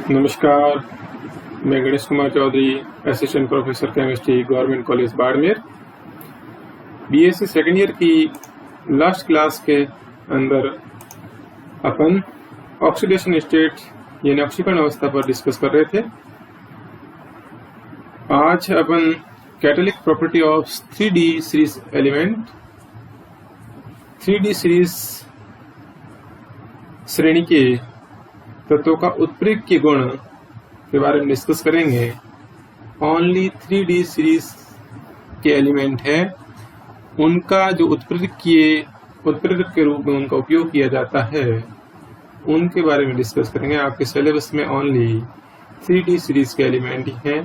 नमस्कार, मैं Ganesh Kumar Chaudhary, assistant professor chemistry, government college Barmer. BSc second year की लास्ट क्लास के अंदर अपन ऑक्सीडेशन स्टेट यानी ऑक्सीकरण अवस्था पर डिस्कस कर रहे थे। आज अपन catalytic property of 3D series element, 3D series श्रेणी के तत्वों का उत्प्रेरक गुण के बारे में डिस्कस करेंगे। ओनली 3D सीरीज के एलिमेंट है, उनका जो उत्प्रेरक के रूप में उनका उपयोग किया जाता है, उनके बारे में डिस्कस करेंगे। आपके सिलेबस में ओनली 3D सीरीज के एलिमेंट ही हैं।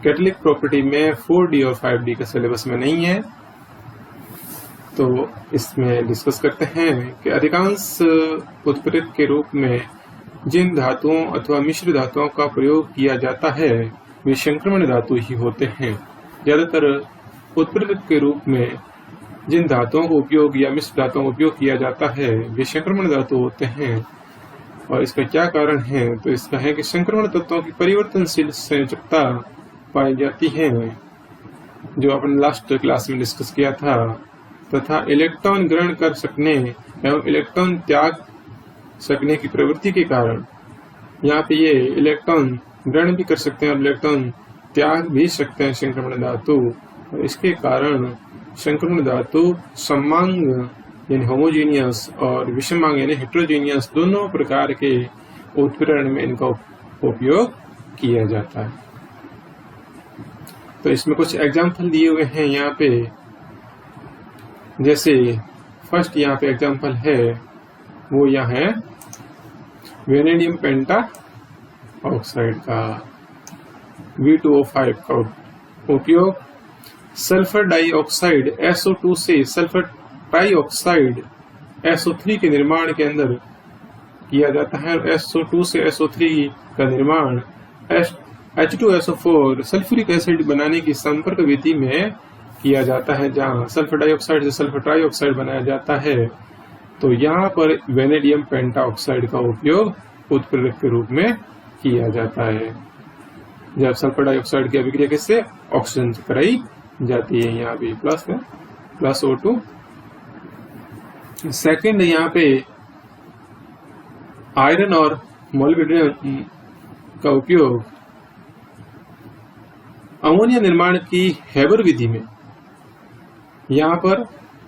कैटालिटिक प्रॉपर्टी में 4D और 5D का सिलेबस में नहीं है। तो इसमें डिस्कस करते हैं कि अधिकांश उत्प्रेरक के रूप में जिन धातुओं अथवा मिश्र धातुओं का प्रयोग किया जाता है वे संक्रमण धातु ही होते हैं। ज्यादातर उत्प्रेरक के रूप में जिन धातुओं को उपयोग या मिश्र धातुओं का उपयोग किया जाता है वे संक्रमण धातु होते हैं। और इसका क्या कारण है? तो इसका है कि संक्रमण तत्वों की परिवर्तनशील संयोजकता पाई जाती है, जो अपन लास्ट क्लास में डिस्कस किया था, तथा इलेक्ट्रॉन ग्रहण कर सकने एवं इलेक्ट्रॉन त्याग सकने की प्रवृत्ति के कारण यहाँ पे ये इलेक्ट्रॉन ग्रहण भी कर सकते हैं और इलेक्ट्रॉन त्याग भी सकते हैं संक्रमण धातु। और इसके कारण संक्रमण धातु समांग यानी होमोजीनियस और विषमांग यानी हेट्रोजीनियस दोनों प्रकार के उत्प्रेरण में इनका उपयोग किया जाता है। तो इसमें कुछ एग्जाम्पल दिए हुए हैं यहाँ पे। जैसे फर्स्ट यहाँ पे एग्जाम्पल है, वो यहाँ है वेनेडियम पेंटा ऑक्साइड का V2O5 का उपयोग सल्फर डाइऑक्साइड SO2 से सल्फर ट्राइऑक्साइड SO3 के निर्माण के अंदर किया जाता है। और SO2 से SO3 का निर्माण H2SO4 सल्फ्यूरिक एसिड बनाने की संपर्क विधि में किया जाता है, जहाँ सल्फर डाइऑक्साइड से सल्फर ट्राइऑक्साइड बनाया जाता है। तो यहाँ पर वेनेडियम पेंटाऑक्साइड का उपयोग उत्प्रेरक के रूप में किया जाता है, जब सल्फर डाइऑक्साइड की अभिक्रिया किससे ऑक्सीजन से कराई जाती है। यहाँ भी प्लस O2। सेकेंड, यहाँ पे आयरन और मोलिब्डेनम का उपयोग अमोनिया निर्माण की हेबर विधि में। यहाँ पर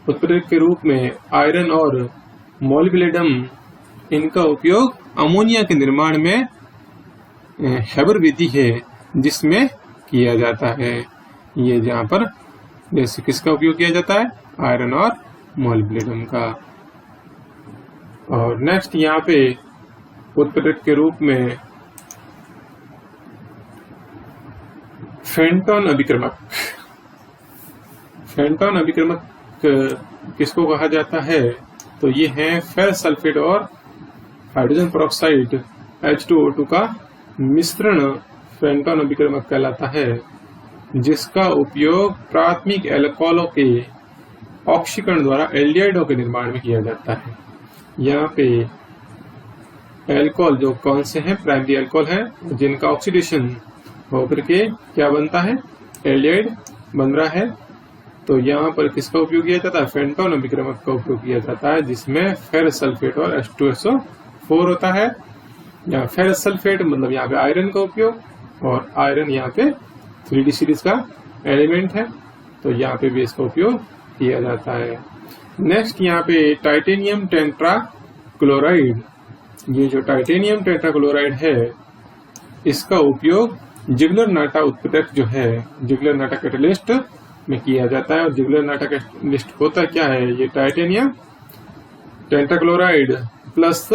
उत्प्रेरक के रूप में आयरन और मोलिब्डेनम, इनका उपयोग अमोनिया के निर्माण में हेबर विधि है जिसमें किया जाता है। ये जहाँ पर जैसे किसका उपयोग किया जाता है, आयरन और मोलिब्डेनम का। और नेक्स्ट यहाँ पे उत्प्रेरक के रूप में फेंटोन अभिक्रमक। फेंटोन अभिक्रमक किसको कहा जाता है? तो ये है फेरस सल्फेट और हाइड्रोजन पेरोक्साइड H2O2 का मिश्रण फेंटोन अभिक्रमक कहलाता है, जिसका उपयोग प्राथमिक एल्कोहलों के ऑक्सीकरण द्वारा एल्डिहाइडों के निर्माण में किया जाता है। यहाँ पे एल्कोहल जो कौन से हैं, प्राइमरी एल्कोहल है, जिनका ऑक्सीडेशन होकर के क्या बनता है, एल्डिहाइड बन रहा है। तो यहाँ पर किसका उपयोग किया जाता है? फेंटोन अभिक्रमक का उपयोग किया जाता है, जिसमें फेरस सल्फेट और H2SO4 होता है। यहाँ फेरस सल्फेट मतलब यहाँ पे आयरन का उपयोग, और आयरन यहाँ पे 3D सीरीज का एलिमेंट है, तो यहाँ पे भी इसका उपयोग किया जाता है। नेक्स्ट यहाँ पे टाइटेनियम टेट्राक्लोराइड। ये जो टाइटेनियम टेट्राक्लोराइड है, इसका उपयोग जिगलर नाटा उत्प्रेरक जो है, जिगलर नाटा कैटालिस्ट में किया जाता है। और जिगलर नाटा कैटालिस्ट होता क्या है? ये टाइटेनियम टेट्राक्लोराइड प्लस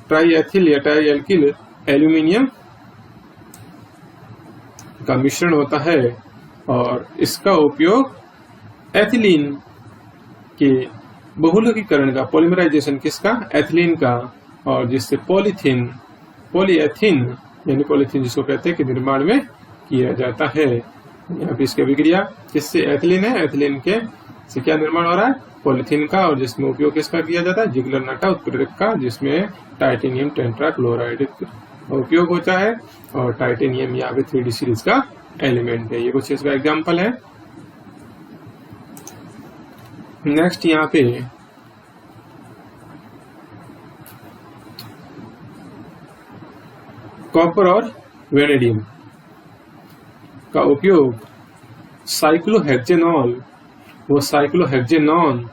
ट्राईएथिल या ट्राईएल्किल एल्यूमिनियम का मिश्रण होता है, और इसका उपयोग एथिलीन के बहुलकीकरण का, पॉलीमराइजेशन किसका, एथिलीन का, और जिससे पॉलीएथिन यानी पॉलीथीन जिसको कहते हैं, के निर्माण में किया जाता है। यहाँ पे इसकी अभिक्रिया किससे, एथिलीन है, एथिलीन के से क्या निर्माण हो रहा है, पॉलीथीन का, और जिसमें उपयोग किसका किया जाता है, जिगलर नाटा उत्प्रेरक का, जिसमें टाइटेनियम टेट्राक्लोराइड का उपयोग होता है, और टाइटेनियम यहाँ पे 3D सीरीज का एलिमेंट है। ये कुछ इसका एग्जाम्पल है। नेक्स्ट यहाँ पे कॉपर और वेनेडियम का उपयोग साइक्लोहेक्सेनॉल, वो साइक्लोहेक्सेनॉन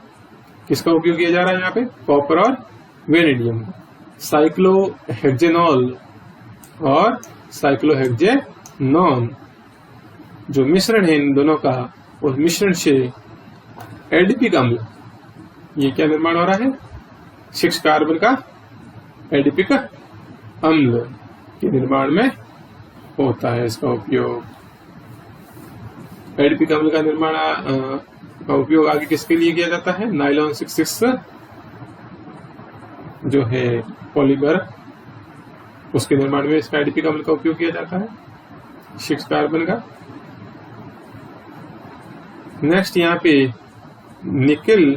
किसका उपयोग किया जा रहा है यहाँ पे, कॉपर और वेनेडियम। साइक्लोहेक्सेनॉल और साइक्लोहेक्सेनॉन जो मिश्रण है इन दोनों का, उस मिश्रण से एडिपिक अम्ल, ये क्या निर्माण हो रहा है, 6 कार्बन का एडिपिक अम्ल के निर्माण में होता है इसका उपयोग। एडिपिक अम्ल का निर्माण का उपयोग आगे किसके लिए किया जाता है, नाइलॉन 66 जो है पॉलीमर, उसके निर्माण में इसका एडिपिक अम्ल का उपयोग किया जाता है 6 कार्बन का। नेक्स्ट यहाँ पे निकेल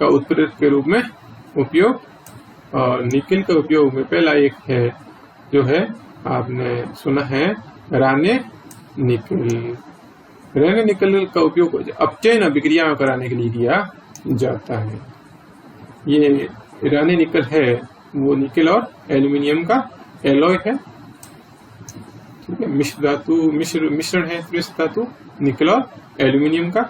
का उत्प्रेरक के रूप में उपयोग, और निकेल का उपयोग में पहला एक है जो है आपने सुना है राने निकेल। राने निकेल का उपयोग अपचयन अभिक्रिया कराने के लिए किया जाता है। ये राने निकेल है वो निकेल और एल्यूमिनियम का एलॉय है, ठीक है, मिश्र धातु मिश्रण है मिश्र धातु निकेल और एल्यूमिनियम का।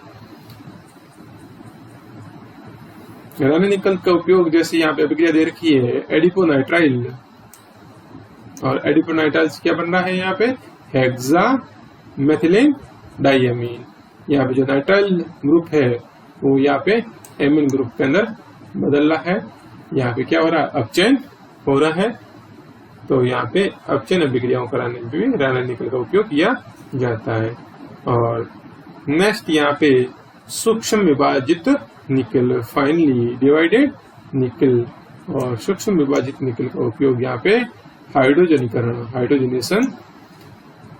राने निकेल का उपयोग जैसे यहाँ पे अभिक्रिया दे रखी है एडिपोनाइट्राइल, और एडिपोनाइट्राइल क्या बन रहा है यहाँ पे, हेक्सा मेथिलीन डाइअमीन। यहाँ पे जो नाइट्राइल ग्रुप है वो यहाँ पे एमीन ग्रुप के अंदर बदल रहा है। यहाँ पे क्या हो रहा है, अपचयन हो रहा है, तो यहाँ पे अपचयन अभिक्रियाओं कराने में भी राने निकेल का उपयोग किया जाता है। और नेक्स्ट यहाँ पे सूक्ष्म विभाजित निकेल, फाइनली डिवाइडेड निकेल, और सूक्ष्म विभाजित निकेल का उपयोग यहाँ पे हाइड्रोजनीकरण, हाइड्रोजनेशन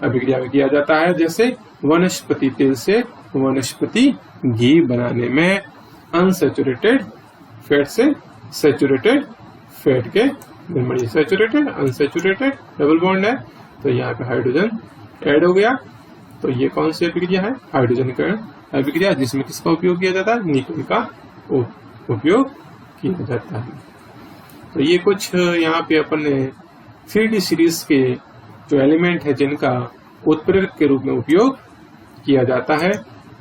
अभिक्रिया में किया जाता है, जैसे वनस्पति तेल से वनस्पति घी बनाने में अनसैचुरेटेड फैट से सैचुरेटेड फैट के निर्माण। सैचुरेटेड अनसैचुरेटेड डबल बॉन्ड है, तो यहाँ पे हाइड्रोजन ऐड हो गया, तो ये कौन सी अभिक्रिया है, हाइड्रोजनीकरण अभिक्रिया, जिसमें किसका उपयोग किया जाता है, निकेल का उपयोग किया जाता है। तो ये कुछ यहाँ पे अपन ने 3D सीरीज के जो एलिमेंट है जिनका उत्प्रेरक के रूप में उपयोग किया जाता है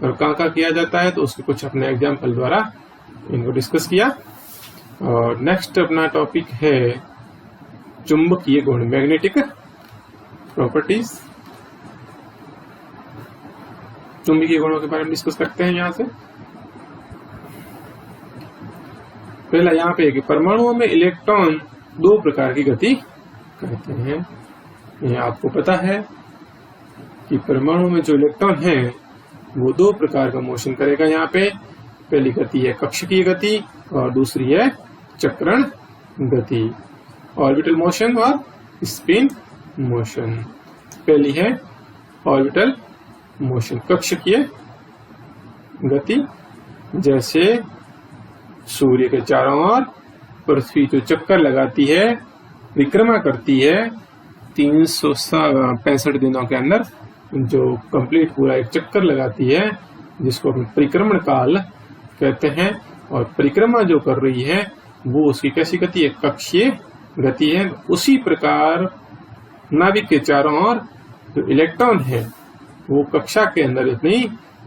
और कहाँ किया जाता है, तो उसके कुछ अपने एग्जाम्पल द्वारा इनको डिस्कस किया। और नेक्स्ट अपना टॉपिक है चुंबकीय गुण, मैग्नेटिक प्रॉपर्टीज। चुंबकीय गुणों के बारे में डिस्कस करते हैं। यहाँ से पहला यहाँ पे कि परमाणुओं में इलेक्ट्रॉन 2 प्रकार की गति करते हैं। ये आपको पता है कि परमाणु में जो इलेक्ट्रॉन है वो 2 प्रकार का मोशन करेगा। यहाँ पे पहली गति है कक्षकीय गति और दूसरी है चक्रण गति, ऑर्बिटल मोशन और स्पिन मोशन। पहली है ऑर्बिटल मोशन, कक्षकीय गति, जैसे सूर्य के चारों ओर पृथ्वी जो चक्कर लगाती है, परिक्रमा करती है 365 दिनों के अंदर, जो कंप्लीट पूरा एक चक्कर लगाती है, जिसको हम परिक्रमण काल कहते हैं। और परिक्रमा जो कर रही है वो उसकी कैसी गति है, कक्षीय गति है। उसी प्रकार नाभिक के चारों ओर जो इलेक्ट्रॉन है वो कक्षा के अंदर इतनी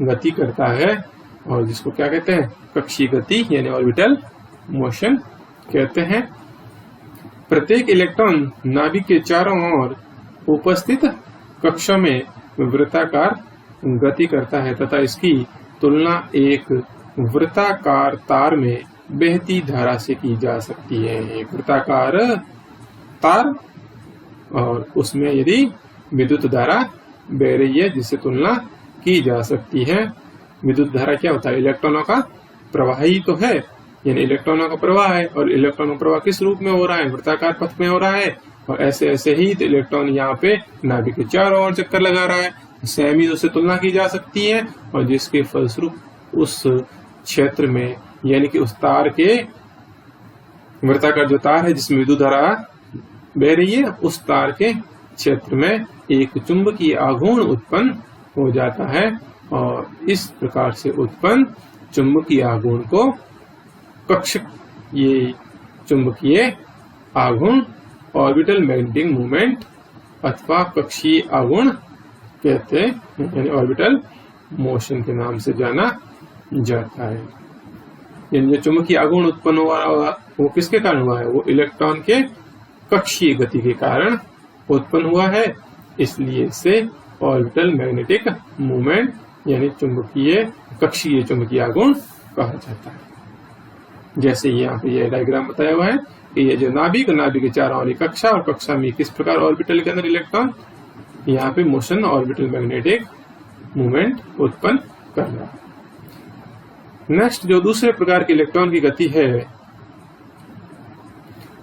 गति करता है, और जिसको क्या कहते हैं, कक्षीय गति यानी ऑर्बिटल मोशन कहते हैं। प्रत्येक इलेक्ट्रॉन नाभिक के चारों ओर उपस्थित कक्षा में वृत्ताकार गति करता है तथा इसकी तुलना एक वृत्ताकार तार में बहती धारा से की जा सकती है। वृत्ताकार तार और उसमें यदि विद्युत धारा बह रही है जिससे तुलना की जा सकती है। विद्युत धारा क्या होता है, इलेक्ट्रॉनों का प्रवाह ही तो है, यानी इलेक्ट्रॉनों का प्रवाह है। और इलेक्ट्रॉनों का प्रवाह किस रूप में हो रहा है, वृत्ताकार पथ में हो रहा है। और ऐसे ऐसे ही तो इलेक्ट्रॉन यहाँ पे नाभिक के चारों ओर चक्कर लगा रहा है, सेम ही उससे तुलना की जा सकती है, और जिसके फलस्वरूप उस क्षेत्र में यानी कि उस तार के वृत्ताकार जो तार है जिसमें विद्युत धारा बह रही है, उस तार के क्षेत्र में एक चुंबकीय आघूर्ण उत्पन्न हो जाता है और इस प्रकार से उत्पन्न चुंबकीय आघूर्ण को ये चुंबकीय आघूर्ण ऑर्बिटल मैग्नेटिक मूवमेंट अथवा कक्षीय आघूर्ण कहते हैं, यानी ऑर्बिटल मोशन के नाम से जाना जाता है। यानी जो चुंबकीय आघूर्ण उत्पन्न हुआ वो किसके कारण हुआ है? वो इलेक्ट्रॉन के कक्षीय गति के कारण उत्पन्न हुआ है, इसलिए इसे ऑर्बिटल मैग्नेटिक मूवमेंट यानी कक्षीय चुंबकीय आघूर्ण कहा जाता है। जैसे यहाँ पे ये डायग्राम बताया हुआ है कि ये जो नाभिक के चारों ओर कक्षा और कक्षा में किस प्रकार ऑर्बिटल के अंदर इलेक्ट्रॉन यहाँ पे मोशन ऑर्बिटल मैग्नेटिक मूवमेंट उत्पन्न कर रहा है। नेक्स्ट जो दूसरे प्रकार के इलेक्ट्रॉन की गति है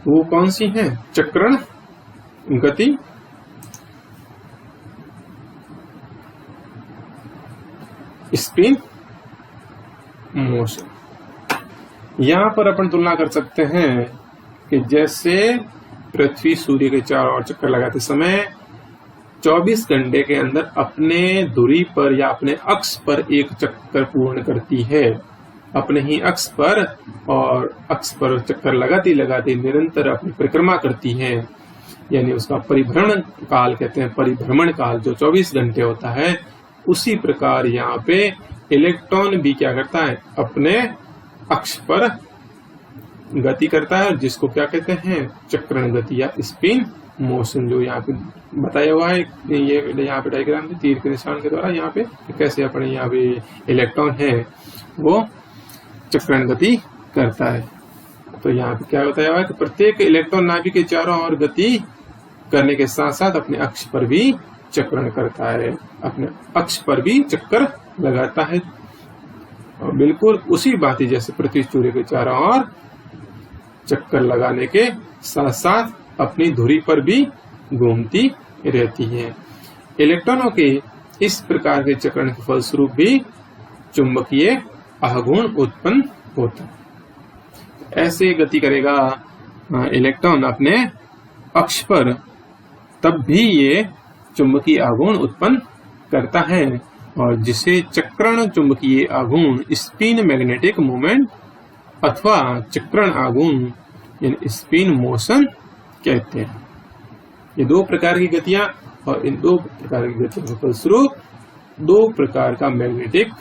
वो कौन सी है? चक्रण गति। Spin motion. यहां पर अपन तुलना कर सकते हैं कि जैसे पृथ्वी सूर्य के चारों ओर चक्कर लगाते समय 24 घंटे के अंदर अपने धुरी पर या अपने अक्ष पर एक चक्कर पूर्ण करती है, अपने ही अक्ष पर चक्कर लगाती लगाती निरंतर अपनी परिक्रमा करती है, यानी उसका परिभ्रमण काल कहते हैं। परिभ्रमण काल जो 24 घंटे होता है, उसी प्रकार यहाँ पे इलेक्ट्रॉन भी क्या करता है? अपने अक्ष पर गति करता है, जिसको क्या कहते हैं? चक्रण गति या स्पिन मोशन, जो यहाँ पे बताया हुआ है। ये यहाँ पे डायग्राम में तीर के निशान के द्वारा यहाँ पे कैसे अपने यहाँ पे इलेक्ट्रॉन है वो चक्रण गति करता है। तो यहाँ पे क्या बताया हुआ है कि प्रत्येक इलेक्ट्रॉन नाभिक के चारों ओर गति करने के साथ साथ अपने अक्ष पर भी चक्रण करता है, अपने अक्ष पर भी चक्कर लगाता है, और बिल्कुल उसी बात जैसे पृथ्वी सूर्य के चारों ओर चक्कर लगाने के साथ साथ अपनी धुरी पर भी घूमती रहती है। इलेक्ट्रॉनों के इस प्रकार के चक्रण के फलस्वरूप भी चुंबकीय आघूर्ण उत्पन्न होता है। ऐसे गति करेगा इलेक्ट्रॉन अपने अक्ष पर, तब भी ये चुंबकीय आघूर्ण उत्पन्न करता है, और जिसे चक्रण चुंबकीय आघूर्ण स्पिन मैग्नेटिक मूवमेंट अथवा चक्रण आघूर्ण यानी स्पिन मोशन कहते हैं। ये दो प्रकार की गतियां, और इन दो प्रकार की गतियों के फलस्वरूप दो प्रकार का मैग्नेटिक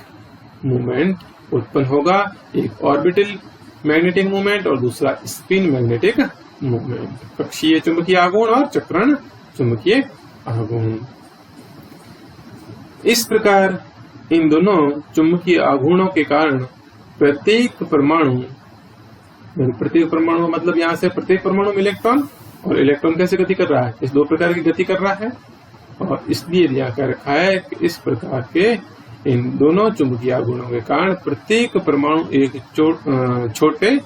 मूवमेंट उत्पन्न होगा, एक ऑर्बिटल मैग्नेटिक मूवमेंट और दूसरा स्पिन मैग्नेटिक मूवमेंट, कक्षीय चुंबकीय आघूर्ण और चक्रण चुंबकीय आघूर्ण। इस प्रकार इन दोनों चुंबकीय आघूर्णों के कारण प्रत्येक परमाणु मतलब यहाँ से प्रत्येक परमाणु में इलेक्ट्रॉन, और इलेक्ट्रॉन कैसे गति कर रहा है? इस दो प्रकार की गति कर रहा है, और इसलिए यहाँ कर रखा है कि इस प्रकार के इन दोनों चुंबकीय आघूर्णों के कारण प्रत्येक परमाणु एक छोटे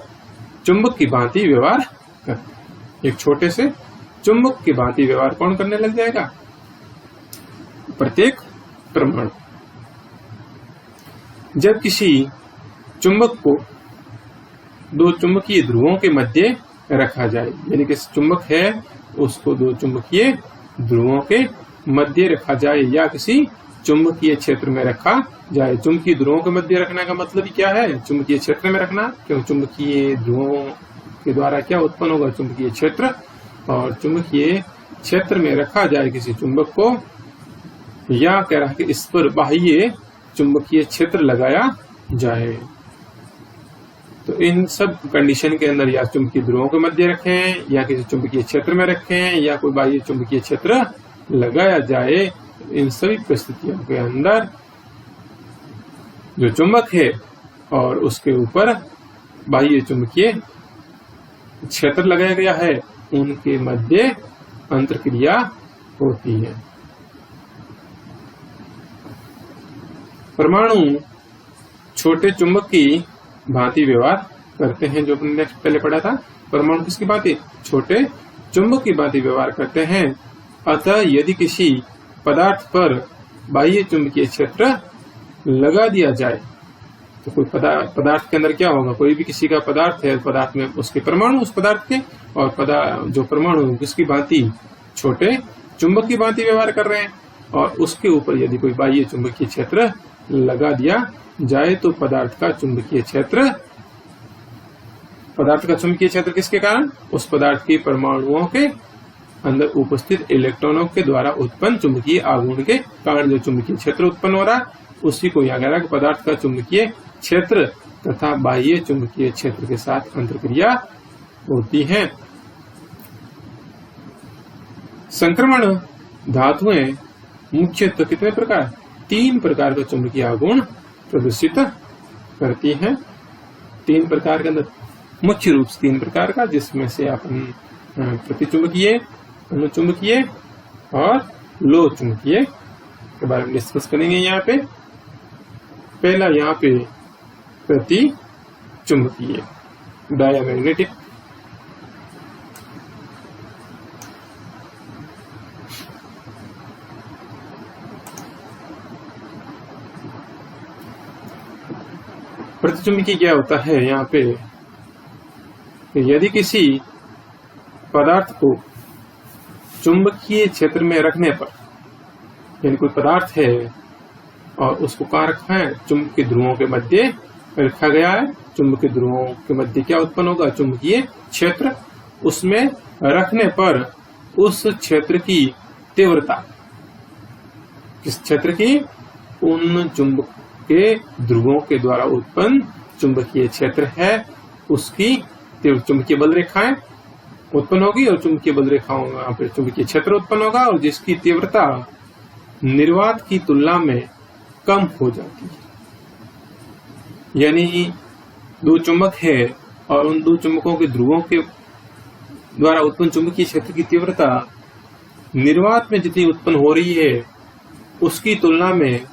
चुंबक की भांति व्यवहार करता है। एक छोटे से चुंबक की भांति व्यवहार कौन करने लग जाएगा? प्रत्येक परमाणु। जब किसी चुंबक को दो चुंबकीय ध्रुवों के मध्य रखा जाए, यानी कि चुंबक है उसको दो चुंबकीय ध्रुवों के मध्य रखा जाए या किसी चुंबकीय क्षेत्र में रखा जाए। चुंबकीय ध्रुवों के मध्य रखने का मतलब क्या है? चुंबकीय क्षेत्र में रखना, क्यों? चुंबकीय ध्रुवों के द्वारा क्या उत्पन्न होगा? चुंबकीय क्षेत्र, और चुंबकीय क्षेत्र में रखा जाए किसी चुंबक को, या कह रहा है कि इस पर बाह्य चुंबकीय क्षेत्र लगाया जाए। तो इन सब कंडीशन के अंदर या चुंबकीय ध्रुवों के मध्य रखें, या किसी चुंबकीय क्षेत्र में रखें, या कोई बाह्य चुंबकीय क्षेत्र लगाया जाए, इन सभी परिस्थितियों के अंदर जो चुंबक है और उसके ऊपर बाह्य चुंबकीय क्षेत्र लगाया गया है, उनके मध्य अंतरक्रिया होती है। परमाणु छोटे चुंबक की भांति व्यवहार करते हैं, जो अपने नेक्स्ट पहले पढ़ा था। परमाणु किसकी भांति? छोटे चुंबक की भांति व्यवहार करते हैं। अतः यदि किसी पदार्थ पर बाह्य चुंबकीय क्षेत्र लगा दिया जाए तो कोई पदार्थ के अंदर क्या होगा, कोई भी किसी का पदार्थ है, पदार्थ में उसके परमाणु उस पदार्थ के, और जो परमाणु किसकी भांति, छोटे चुंबक की भांति व्यवहार कर रहे हैं, और उसके ऊपर यदि कोई बाह्य चुंबकीय क्षेत्र लगा दिया जाए तो पदार्थ का चुंबकीय क्षेत्र किसके कारण, उस पदार्थ के परमाणुओं के अंदर उपस्थित इलेक्ट्रॉनों के द्वारा उत्पन्न चुंबकीय आघूर्ण के कारण जो चुंबकीय क्षेत्र उत्पन्न हो रहा है, उसी को यहाँ कह रहा है कि पदार्थ का चुंबकीय क्षेत्र तथा बाह्य चुंबकीय क्षेत्र के साथ अंतरक्रिया होती है। संक्रमण धातुएं मुख्यतः कितने प्रकार, 3 प्रकार का चुंबकीय आघूर्ण प्रदर्शित करती हैं। 3 प्रकार के अंदर मुख्य रूप से 3 प्रकार का, जिसमें से अपन प्रतिचुंबकीय, अनुचुंबकीय और लो चुंबकीय के बारे में डिस्कस करेंगे। यहाँ पे पहला यहाँ पे प्रतिचुंबकीय, डायामैग्नेटिक। प्रतिचुंबकीय क्या होता है, यहाँ पे यदि किसी पदार्थ को चुंबकीय क्षेत्र में रखने पर, यानी कोई पदार्थ है और उसको कहाँ रखा है, चुंबकीय ध्रुवों के मध्य रखा गया है। चुंबकीय ध्रुवों के मध्य क्या उत्पन्न होगा, चुंबकीय क्षेत्र। उसमें रखने पर उस क्षेत्र की तीव्रता, किस क्षेत्र की, उन चुंबक के ध्रुवों के द्वारा उत्पन्न चुंबकीय क्षेत्र है, उसकी चुंबकीय बल रेखाएं उत्पन्न होगी और चुंबकीय बल रेखाओं फिर चुंबकीय क्षेत्र उत्पन्न होगा, और जिसकी तीव्रता निर्वात की तुलना में कम हो जाती है। यानी 2 चुंबक है और उन 2 चुंबकों के ध्रुवों के द्वारा उत्पन्न चुंबकीय क्षेत्र की तीव्रता निर्वात में जितनी उत्पन्न हो रही है उसकी तुलना में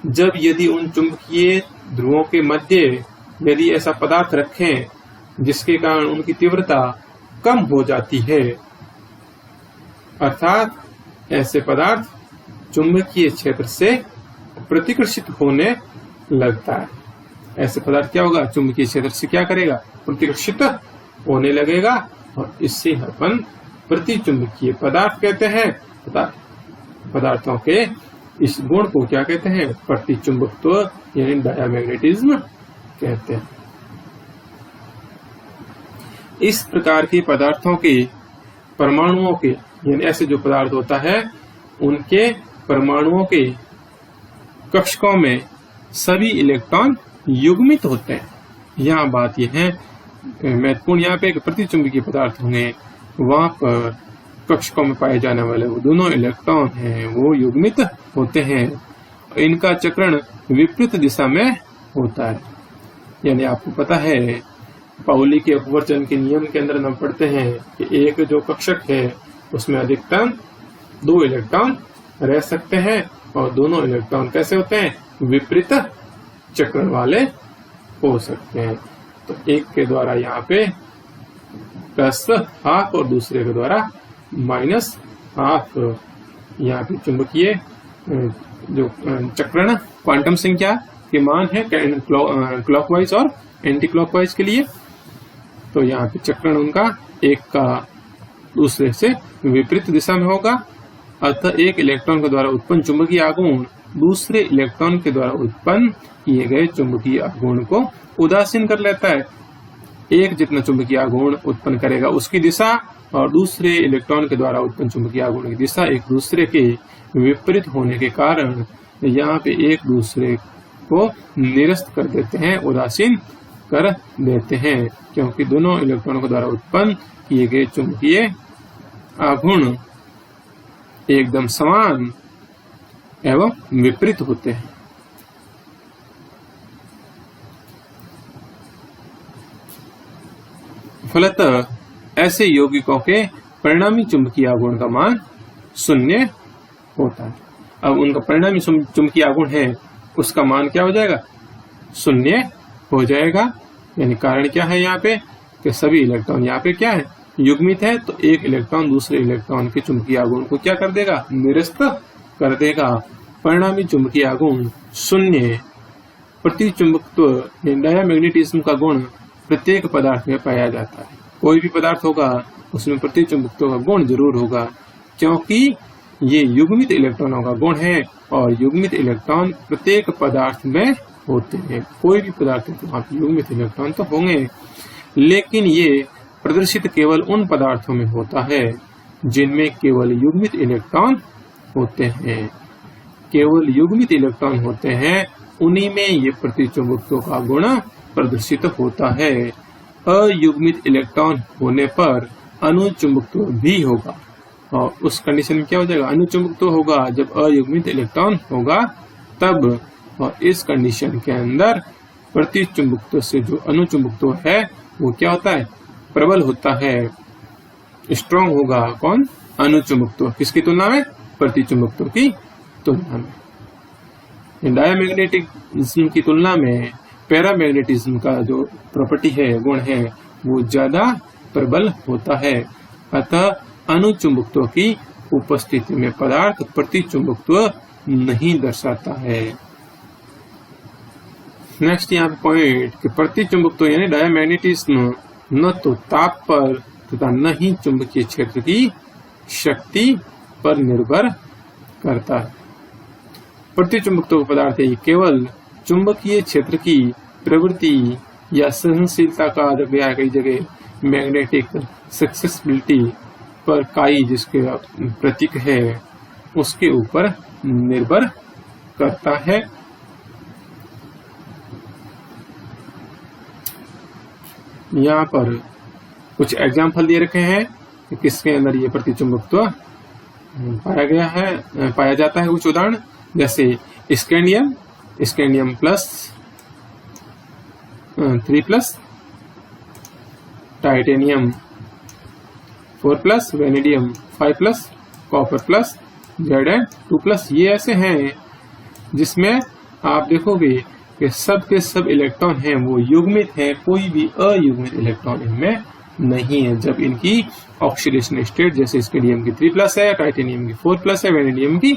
जब यदि उन चुंबकीय ध्रुवों के मध्य यदि ऐसा पदार्थ रखें जिसके कारण उनकी तीव्रता कम हो जाती है, अर्थात ऐसे पदार्थ चुंबकीय क्षेत्र से प्रतिकर्षित होने लगता है। ऐसे पदार्थ क्या होगा, चुंबकीय क्षेत्र से क्या करेगा, प्रतिकर्षित होने लगेगा, और इससे अपन प्रतिचुंबकीय पदार्थ कहते हैं। पदार्थों के इस गुण को क्या कहते हैं, प्रतिचुंबकत्व यानी डायामैग्नेटिज्म कहते हैं। इस प्रकार के पदार्थों के परमाणुओं के, यानी ऐसे जो पदार्थ होता है उनके परमाणुओं के कक्षकों में सभी इलेक्ट्रॉन युग्मित होते हैं। यहाँ बात यह है महत्वपूर्ण, यहाँ पे एक प्रतिचुंबकीय पदार्थ होंगे, वहां पर कक्षकों में पाए जाने वाले वो दोनों इलेक्ट्रॉन हैं वो युग्मित होते हैं। इनका चक्रण विपरीत दिशा में होता है। यानी आपको पता है पाउली के अपवर्जन के नियम के अंदर हम पढ़ते हैं कि एक जो कक्षक है उसमें अधिकतम 2 इलेक्ट्रॉन रह सकते हैं, और दोनों इलेक्ट्रॉन कैसे होते हैं, विपरीत चक्रण वाले हो सकते हैं। तो एक के द्वारा यहाँ पे +½ और दूसरे के द्वारा -½ यहाँ पे चुंबकीय जो चक्रण क्वांटम संख्या के मान है क्लॉकवाइज और एंटी क्लॉकवाइज के लिए, तो यहाँ पे चक्रण उनका एक का दूसरे से विपरीत दिशा में होगा। अतः एक इलेक्ट्रॉन के द्वारा उत्पन्न चुंबकीय आघूर्ण दूसरे इलेक्ट्रॉन के द्वारा उत्पन्न किए गए चुंबकीय आघूर्ण को उदासीन कर लेता है। एक जितना चुंबकीय आघूर्ण उत्पन्न करेगा उसकी दिशा और दूसरे इलेक्ट्रॉन के द्वारा उत्पन्न चुंबकीय आघूर्ण की दिशा एक दूसरे के विपरीत होने के कारण यहाँ पे एक दूसरे को निरस्त कर देते हैं, उदासीन कर देते हैं, क्योंकि दोनों इलेक्ट्रॉनों के द्वारा उत्पन्न किए गए चुंबकीय आघूर्ण एकदम समान एवं विपरीत होते हैं। फलतः ऐसे यौगिकों के परिणामी चुंबकीय आघूर्ण का मान 0 होता है। अब उनका परिणामी चुंबकीय आघूर्ण है उसका मान क्या हो जाएगा, 0 हो जाएगा। यानी कारण क्या है यहाँ पे कि सभी इलेक्ट्रॉन यहाँ पे क्या है, युग्मित है, तो एक इलेक्ट्रॉन दूसरे इलेक्ट्रॉन के चुंबकीय आघूर्ण को क्या कर देगा, निरस्त कर देगा। परिणामी चुंबकीय आघूर्ण 0 प्रतिचुंबकत्व डायमैग्नेटिज्म का गुण प्रत्येक पदार्थ में पाया जाता है। कोई भी पदार्थ होगा उसमें प्रतिचुंबकत्व का गुण जरूर होगा, क्योंकि ये युग्मित इलेक्ट्रॉनों का गुण है और युग्मित इलेक्ट्रॉन प्रत्येक पदार्थ में होते हैं। कोई भी पदार्थ तो वहाँ पे युग्मित इलेक्ट्रॉन तो होंगे, लेकिन ये प्रदर्शित केवल उन पदार्थों में होता है जिनमें केवल युग्मित इलेक्ट्रॉन होते हैं। केवल युग्मित इलेक्ट्रॉन होते हैं, उन्हीं में ये प्रतिचुंबकत्व का गुण प्रदर्शित होता है। अयुग्मित इलेक्ट्रॉन होने पर अनुचुंबकत्व भी होगा, और उस कंडीशन में क्या हो जाएगा, अनुचुंबकत्व होगा जब अयुग्मित इलेक्ट्रॉन होगा तब। और इस कंडीशन के अंदर प्रतिचुंबकत्व से जो अनुचुंबकत्व है वो क्या होता है, प्रबल होता है, स्ट्रॉन्ग होगा। कौन, अनुचुंबकत्व। किसकी तुलना में, प्रतिचुंबकत्व की तुलना में। डायमैग्नेटिज्म की तुलना में पैरामैग्नेटिज्म का जो प्रॉपर्टी है, गुण है, वो ज्यादा प्रबल होता है। अतः अनुचुंबकत्व की उपस्थिति में पदार्थ प्रतिचुंबकत्व नहीं दर्शाता है। नेक्स्ट यहाँ पे पॉइंट कि प्रतिचुंबकत्व यानी डायमैग्नेटिज्म न तो ताप पर तथा न ही चुंबकीय क्षेत्र की शक्ति पर निर्भर करता है। प्रतिचुंबकत्व पदार्थ है केवल चुंबकीय क्षेत्र की प्रवृत्ति या सहनशीलता का गया कई जगह मैग्नेटिक सक्सेसिबिलिटी पर काई जिसके प्रतीक है उसके ऊपर निर्भर करता है। यहाँ पर कुछ एग्जाम्पल दिए रखे हैं कि किसके अंदर ये प्रतिचुंबकत्व पाया जाता है। कुछ उदाहरण जैसे scandium plus 3+, titanium 4+, vanadium 5+, copper plus, Zn2+। ये ऐसे हैं जिसमें आप देखोगे कि सब के सब इलेक्ट्रॉन हैं वो युग्मित हैं, कोई भी अयुग्मित इलेक्ट्रॉन इनमें नहीं है। जब इनकी ऑक्सीडेशन स्टेट जैसे स्कैंडियम की 3+ है, टाइटेनियम की 4+ है, वेनेडियम की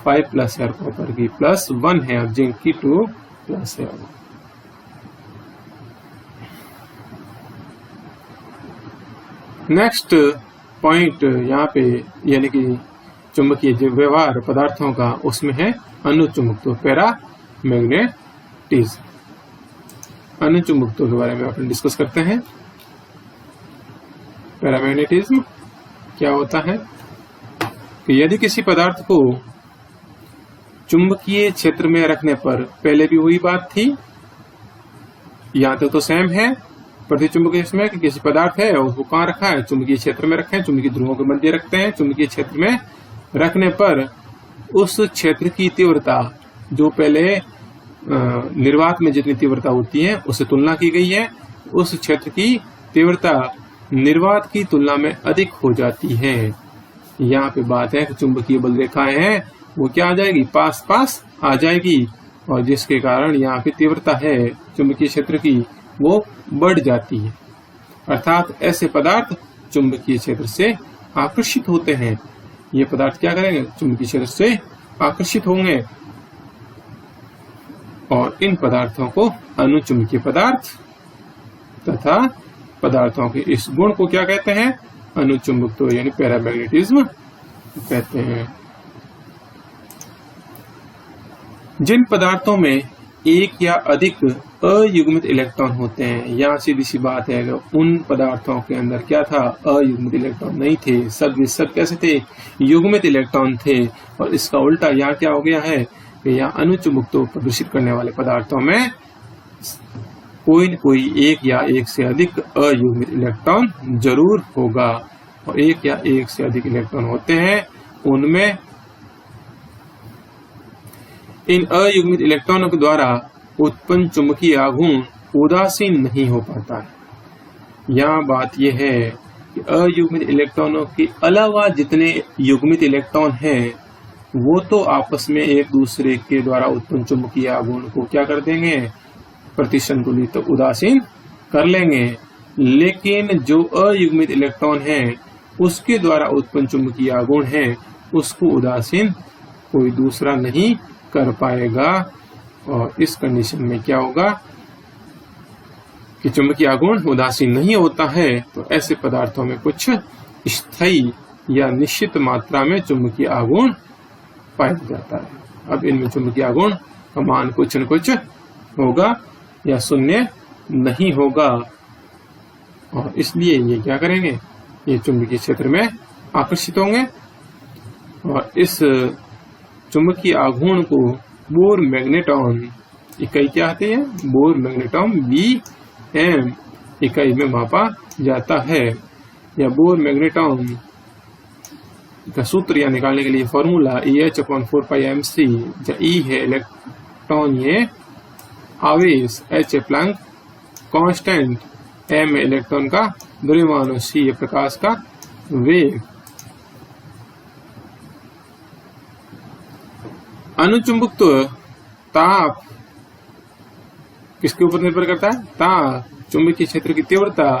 5+ है, और कॉपर की +1 है, और जिंक की 2+ है। नेक्स्ट पॉइंट यहाँ पे यानी कि चुंबकीय जो व्यवहार पदार्थों का उसमें है अनुचुंबकत्व, पैरामैग्नेटिज्म। अनुचुंबकत्व के बारे में अपन डिस्कस करते हैं। पैरामैग्नेटिज्म क्या होता है कि यदि किसी पदार्थ को चुंबकीय क्षेत्र में रखने पर, पहले भी वही बात थी, यहाँ तो सेम है प्रतिचुंबकीय में कि किसी पदार्थ है उसको कहाँ रखा है, चुंबकीय क्षेत्र में रखे हैं, चुंबकीय ध्रुवों के मध्य रखते हैं। चुंबकीय क्षेत्र में रखने पर उस क्षेत्र की तीव्रता जो पहले निर्वात में जितनी तीव्रता होती है उससे तुलना की गई है, उस क्षेत्र की तीव्रता निर्वात की तुलना में अधिक हो जाती है। यहाँ पे बात है कि चुंबकीय बल रेखाएं हैं वो क्या आ जाएगी, पास पास आ जाएगी, और जिसके कारण यहाँ पे तीव्रता है चुंबकीय क्षेत्र की वो बढ़ जाती है। अर्थात ऐसे पदार्थ चुंबकीय क्षेत्र से आकर्षित होते हैं। ये पदार्थ क्या करेंगे, चुंबकीय क्षेत्र से आकर्षित होंगे, और इन पदार्थों को अनुचुंबकीय पदार्थ तथा पदार्थों के इस गुण को क्या कहते हैं, अनुचुंबकत्व यानी पैरामैग्नेटिज्म कहते हैं। जिन पदार्थों में एक या अधिक अयुग्मित इलेक्ट्रॉन होते हैं, यहाँ सीधी सी बात है उन पदार्थों के अंदर क्या था, अयुग्मित इलेक्ट्रॉन नहीं थे, सब कैसे थे, युग्मित इलेक्ट्रॉन थे। और इसका उल्टा यहाँ क्या हो गया है कि यहाँ अनुचुंबकत्व प्रदर्शित करने वाले पदार्थों में कोई न कोई एक या एक से अधिक अयुग्मित इलेक्ट्रॉन जरूर होगा, और एक या एक से अधिक इलेक्ट्रॉन होते हैं उनमें इन अयुग्मित इलेक्ट्रॉनों के द्वारा उत्पन्न चुंबकीय आघूर्ण उदासीन नहीं हो पाता है। यहाँ बात यह है कि अयुग्मित इलेक्ट्रॉनों के अलावा जितने युग्मित इलेक्ट्रॉन हैं वो तो आपस में एक दूसरे के द्वारा उत्पन्न चुंबकीय आघूर्ण को क्या कर देंगे, प्रतिसंतुलित तो उदासीन कर लेंगे, लेकिन जो अयुग्मित इलेक्ट्रॉन है उसके द्वारा उत्पन्न चुंबकीय आघूर्ण है उसको उदासीन कोई दूसरा नहीं कर पाएगा। और इस कंडीशन में क्या होगा कि चुंबकीय आघूर्ण उदासीन नहीं होता है, तो ऐसे पदार्थों में कुछ स्थायी या निश्चित मात्रा में चुंबकीय आघूर्ण पाया जाता है। अब इनमें चुंबकीय आघूर्ण का मान कुछ न कुछ होगा या शून्य नहीं होगा, और इसलिए ये क्या करेंगे, ये चुंबकीय क्षेत्र में आकर्षित होंगे। और इस चुंबकीय आघूर्ण को बोर मैग्नेटॉन इकाई क्या आती है, बोर मैग्नेटॉन Bm इकाई में मापा जाता है। या बोर मैग्नेटॉन का सूत्र या निकालने के लिए फॉर्मूला EH/4πmc, जहाँ E है इलेक्ट्रॉन ये आवेश, H है प्लैंक कांस्टेंट, M है इलेक्ट्रॉन का द्रव्यमान और C है प्रकाश का वेग। अनुचुंबकत्व ताप किसके ऊपर निर्भर करता है, ताप, चुंबकीय क्षेत्र की तीव्रता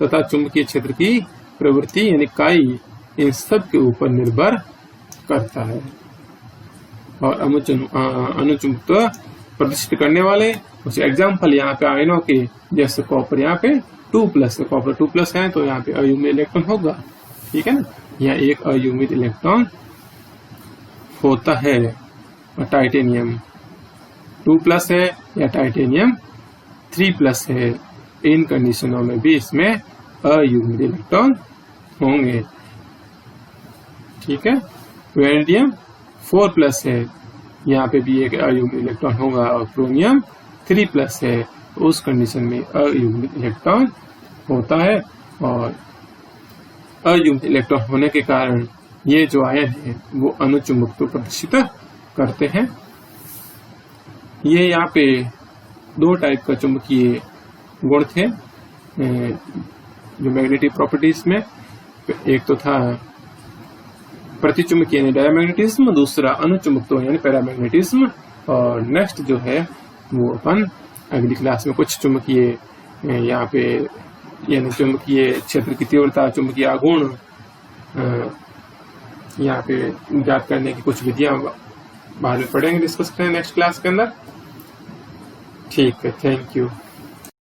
तथा चुंबकीय क्षेत्र की प्रवृत्ति यानी काई, इन सब के ऊपर निर्भर करता है। और अनुचुंबकत्व प्रदर्शित करने वाले कुछ एग्जाम्पल यहाँ पे आयनों के, जैसे कॉपर यहाँ पे 2+ है, कॉपर 2+ है तो यहाँ पे अयुग्मित इलेक्ट्रॉन होगा, ठीक है ना। यहाँ एक अयुग्मित इलेक्ट्रॉन होता है। और टाइटेनियम 2+ है या टाइटेनियम 3+ है, इन कंडीशनों में भी इसमें अयुग्मित इलेक्ट्रॉन होंगे, ठीक है। वेनेडियम 4+ है, यहाँ पे भी एक अयुग्मित इलेक्ट्रॉन होगा। और क्रोमियम 3+ है, तो उस कंडीशन में अयुग्मित इलेक्ट्रॉन होता है। और अयुग्मित इलेक्ट्रॉन होने के कारण ये जो आयन है वो अनुचुंबकत्व प्रदर्शित करते हैं। ये यहाँ पे 2 टाइप का चुंबकीय गुण थे जो मैग्नेटिक प्रॉपर्टीज में, एक तो था प्रतिचुंबकीय यानी डायमैग्नेटिज्म, दूसरा अनुचुंबकत्व यानी पैरामैग्नेटिज्म। और नेक्स्ट जो है वो अपन अगली क्लास में कुछ चुंबकीय यहाँ पे यानी चुंबकीय क्षेत्र की तीव्रता, चुंबकीय आघूर्ण यहाँ पे ज्ञात करने की कुछ विधियां बाद में पढ़ेंगे, डिस्कस करेंगे नेक्स्ट क्लास के अंदर। ठीक है, थैंक यू।